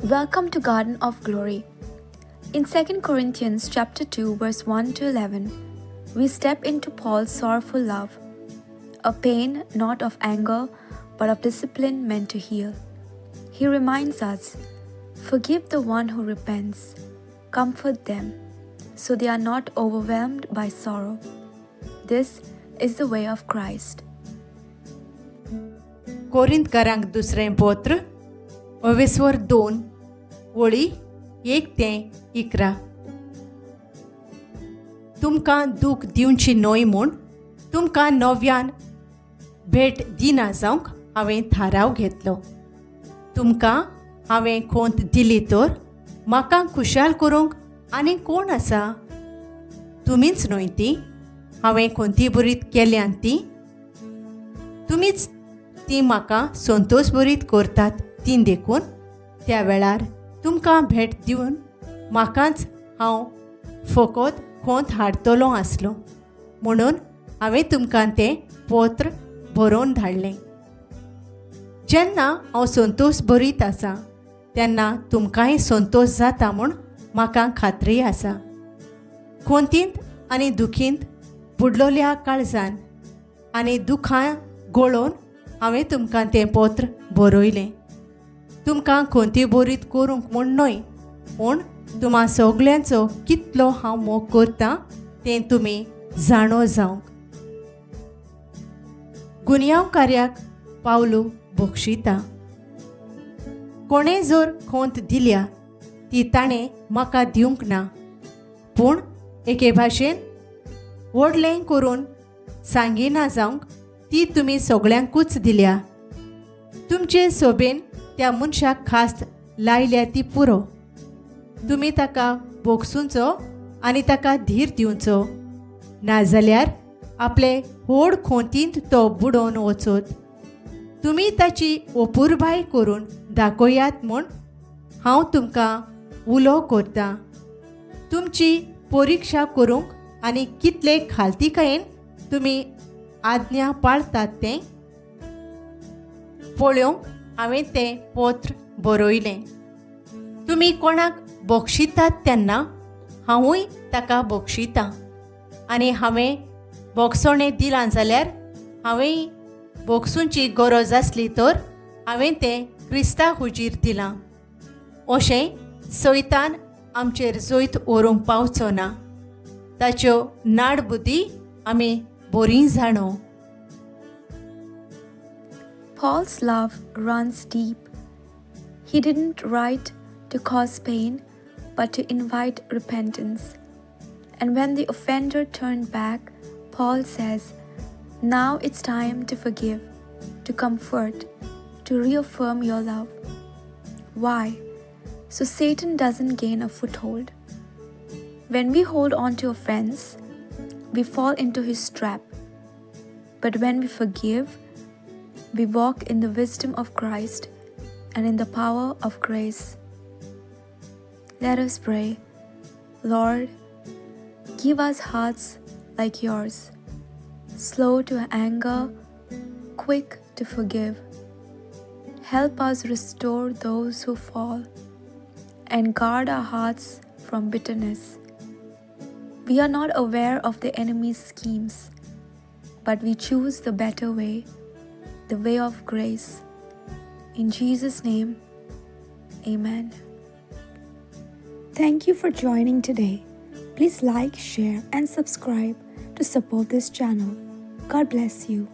Welcome to Garden of Glory. In 2 Corinthians chapter 2 verse 1 to 11, we step into Paul's sorrowful love, a pain not of anger but of discipline meant to heal. He reminds us, forgive the one who repents, comfort them, so they are not overwhelmed by sorrow. This is the way of Christ. कोरिंथकारांक दुसरें पत्र 2 वळी 1 ते 11. तुमकां दूख दिवची न्हय म्हूण तुमकां नव्यान भेट दिना जावंक हांवें थाराव घेतलो. तुमकां हांवें खोंत दिली तर म्हाका खुशाल करूंक आनी कोण आसा? तुमीच न्हय ती. हांवें खोंती बरीत केल्यान ती. तुमीच ती म्हाका संतोश बरीत करतात ती देखून त्या वेळार तुमकां भेट दिवन म्हाकाच हांव फकत खोंत हाडटलो आसलो. म्हणून हांवें तुमकां तें पत्र बरोवन धाडलें. जेन्ना हांव संतोश बरीत आसा तेन्ना तुमकांय संतोश जाता म्हूण म्हाका खात्री आसा. खोंतींत आनी दुखींत बुडलोल्या काळजान आनी दुखां गळोवन हांवें तुमकां तें पत्र बरयलें. तुमकां खोंती बरीत करूंक म्हूण न्हय, पूण तुम्हा सगल्यांचो कितलो हांव मोग करतां तें तुमी जाणो जावंक. गुन्यांवकार्याक पावलू बक्षिता. कोणें जर खोंत दिल्या ती ताणें म्हाका दिवंक ना, पूण एके भाशेन व्हडलें करून सांगिना जावंक ती तुमी सगळ्यांकूच दिल्या. तुमचे सोबेन त्या मनशाक खास्त लायल्या ती पुरो. तुमी ताका बोगसूंचो आनी ताका धीर दिवचो, नाजाल्यार आपले व्हड खोंतींत तो बुडोवन वचत. तुमी ताची ओपुरबाय करून दाखयात म्हूण हांव तुमकां उलो करतां. तुमची परिक्षा करूंक आनी कितले खालतीकायेन तुमी आज्ञा पाळटात तें पळोवंक हांवें तें पत्र बरयलें. तुमी कोणाक बक्षितात तेन्ना हांवूय ताका बक्षितां. आनी हांवें बोगसोणें दिलां जाल्यार हांवें बोगसूंची गरज आसली तर हांवें तें क्रिस्ता हुजीर दिलां. अशें सैतान आमचेर जैत व्हरूंक पावचो ना. ताच्यो नाडबुद्धी आमी बरी जाणो. Paul's love runs deep. He didn't write to cause pain, but to invite repentance. And when the offender turned back, Paul says, now it's time to forgive, to comfort, to reaffirm your love. Why? So Satan doesn't gain a foothold. When we hold on to offense, we fall into his trap. But when we forgive, we walk in the wisdom of Christ and in the power of grace. Let us pray. Lord, give us hearts like yours, slow to anger, quick to forgive. Help us restore those who fall and guard our hearts from bitterness. We are not aware of the enemy's schemes, but we choose the better way, the way of grace. In Jesus' name, amen. Thank you for joining today. Please like, share, and subscribe to support this channel. God bless you.